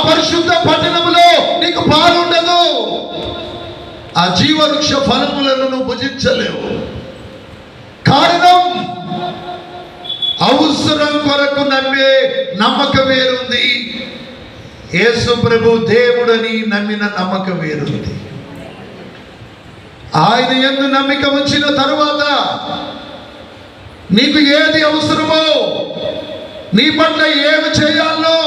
పరిశుద్ధ పట్టణములో నీకు పాలు ఉండదు. ఆ జీవవృక్ష ఫలములను నువ్వు భుజించలేవు. కారణం, అవసరం కొరకు నమ్మే నమ్మకం వేరుంది, యేసు ప్రభు దేవుడని నమ్మిన నమ్మకం వేరుంది. ఆయన యందు నమ్మిక ఉంచిన తరువాత నీకు ఏది అవసరమో, నీ పట్ల ఏమి చేయాలో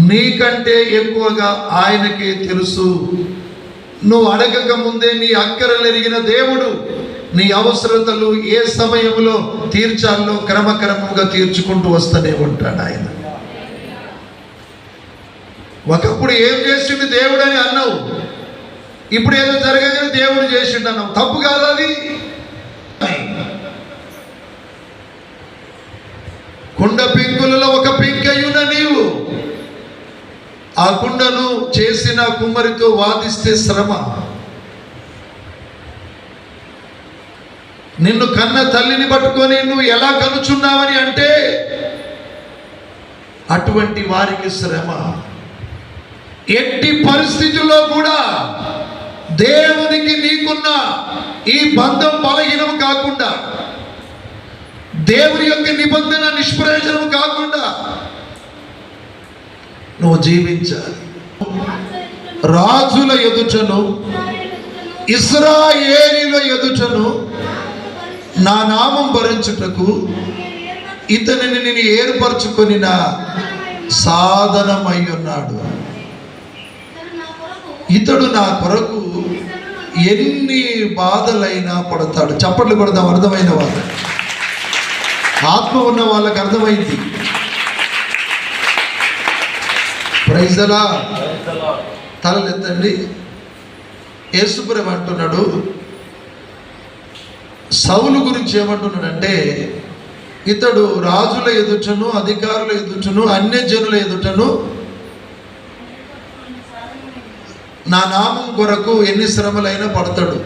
నీకంటే ఎక్కువగా ఆయనకే తెలుసు. నువ్వు అడగక ముందే నీ అక్కరలు ఎరిగిన దేవుడు నీ అవసరతలు ఏ సమయంలో తీర్చాలో క్రమక్రమంగా తీర్చుకుంటూ వస్తూనే ఉంటాడు ఆయన. ఒకప్పుడు ఏం చేసిండు దేవుడు అని అన్నావు, ఇప్పుడు ఏదో జరగగానే దేవుడు చేసిండు అన్నావు. తప్పు కాదు అది. కుండ పెంకులలో ఒక పెంకయ్యున నీవు ఆ కుండను చేసిన కుమ్మరితో వాదిస్తే శ్రమ. నిన్ను కన్న తల్లిని పట్టుకొని నువ్వు ఎలా కనుచున్నావని అంటే అటువంటి వారికి శ్రమ. ఎట్టి పరిస్థితుల్లో కూడా దేవునికి నీకున్న ఈ బంధం బలహీనం కాకుండా, దేవుని యొక్క నిబంధన నిష్ప్రయోజనం కాకుండా నువ్వు జీవించాలి. రాజుల ఎదుటను ఇశ్రాయేలీయుల ఎదుటను నా నామం భరించుటకు ఇతనిని నేను ఏర్పరచుకొని నా సాధనమై ఉన్నాడు. ఇతడు నా కొరకు ఎన్ని బాధలైనా పడతాడు. చప్పట్లు కొడదాం అర్థమైన వాళ్ళు. ఆత్మ ఉన్న వాళ్ళకి అర్థమైంది. Praise the lord. తలెత్తండి. యేసుప్రభు అంటున్నాడు, సౌలు గురించి ఏమంటున్నాడంటే, ఇతడు రాజుల ఎదుటను అధికారుల ఎదుటను అన్యజనుల ఎదుటను నా నామం కొరకు ఎన్ని శ్రమలైనా పడతాడు,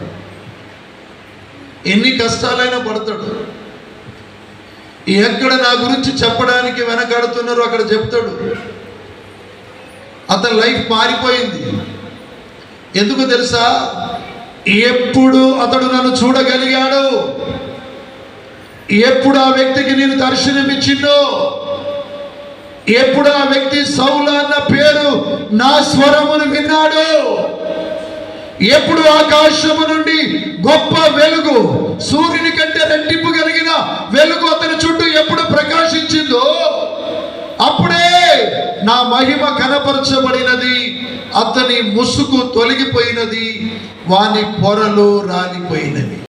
ఎన్ని కష్టాలైనా పడతాడు. ఎక్కడ నా గురించి చెప్పడానికి వెనకాడుతున్నారో అక్కడ చెప్తాడు. అతని లైఫ్ మారిపోయింది. ఎందుకు తెలుసా? ఎప్పుడు అతడు నన్ను చూడగలిగాడు, ఎప్పుడు ఆ వ్యక్తికి నేను దర్శనం ఇచ్చిండో, ఎప్పుడు ఆ వ్యక్తి సౌలు అన్న పేరు నా స్వరమును విన్నాడు, ఎప్పుడు ఆకాశము నుండి గొప్ప వెలుగు, సూర్యుని కంటే రెట్టింపు కలిగిన వెలుగు అతని చుట్టూ ఎప్పుడు ప్రకాశించిందో అప్పుడే నా మహిమ కనపరచబడినది, అతని ముసుగు తొలగిపోయినది, వాని పొరలు రాలిపోయినవి.